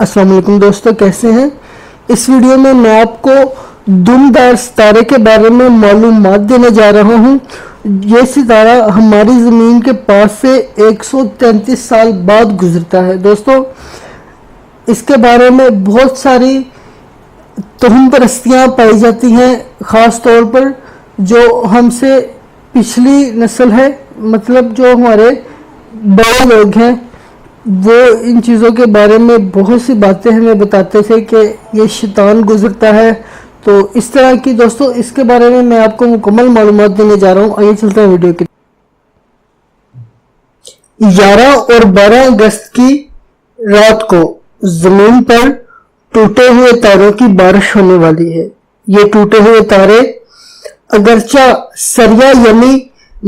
अस्सलाम वालेकुम दोस्तों, कैसे हैं। इस वीडियो में मैं आपको दुमदार सितारे के बारे में मालूमात देने जा रहा हूं। ये सितारा हमारी ज़मीन के पास से 133 साल बाद गुजरता है। दोस्तों, इसके बारे में बहुत सारी तोहम परस्तियाँ पाई जाती हैं, ख़ास तौर पर जो हमसे पिछली नस्ल है, मतलब जो हमारे बड़े लोग हैं, वो इन चीज़ों के बारे में बहुत सी बातें हमें बताते थे कि ये शैतान गुजरता है। तो इस तरह की दोस्तों, इसके बारे में मैं आपको मुकम्मल मालूमात देने जा रहा हूँ। आइए चलते हैं वीडियो की। 11 और 12 अगस्त की रात को ज़मीन पर टूटे हुए तारों की बारिश होने वाली है। ये टूटे हुए तारे अगरचा सरिया यानी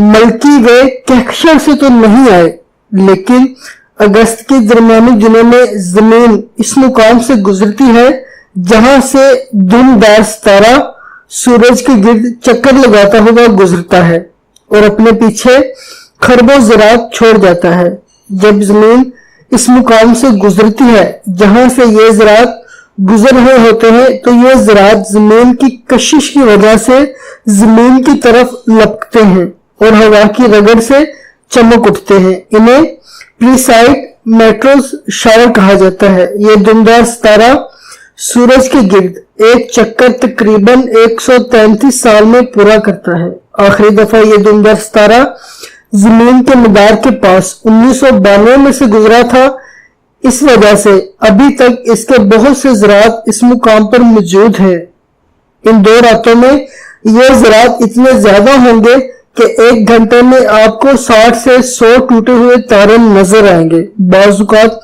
मल्की वे कहकशां से तो नहीं आए, लेकिन अगस्त के दरमियानी दिनों में जमीन इस मुकाम से गुजरती है जहां से दुमदार सितारा सूरज के गिर्द चक्कर लगाता हुआ गुजरता है और अपने पीछे खरबों ज़रात छोड़ जाता है। जब जमीन इस मुकाम से गुजरती है जहां से ये ज़रात गुजर रहे होते हैं, तो ये ज़रात जमीन की कशिश की वजह से जमीन की तरफ लपकते हैं और हवा की रगड़ से चमक उठते हैं। इन्हें प्रीसाइड मेट्रोस शावर कहा जाता है। ये दुमदार सितारा सूरज के गिर्द एक चक्कर तकरीबन 133 साल में पूरा करता है। आखिरी दफा ये दुमदार सितारा जमीन के मदार के पास 1992 में से गुजरा था। इस वजह से अभी तक इसके बहुत से ज़रात इस मुकाम पर मौजूद हैं। इन 2 रातों में ये ज़रात इतने ज्यादा होंगे कि 1 घंटे में आपको 60 से 100 टूटे हुए तारे नजर आएंगे। बाज़-औक़ात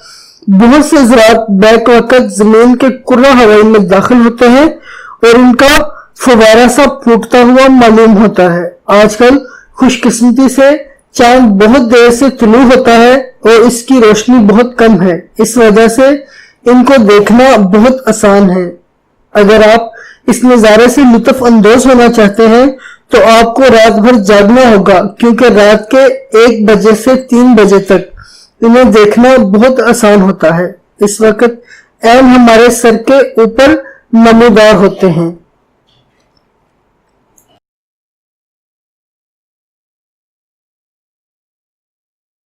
बहुत से ज़रात बैक वक़्त जमीन के कुर्रा हवाई में दाखिल होते हैं और इनका फवारा सा फूटता हुआ मालूम होता है। आजकल खुशकिस्मती से चांद बहुत देर से तुलू होता है और इसकी रोशनी बहुत कम है। इस वजह से इनको देखना बहुत आसान है। अगर आप इस नज़ारे से लुत्फ़ अंदोज होना चाहते हैं तो आपको रात भर जागना होगा, क्योंकि रात के 1 बजे से 3 बजे तक इन्हें देखना बहुत आसान होता है। इस वक्त ऐन हमारे सर के ऊपर नमूदार होते हैं।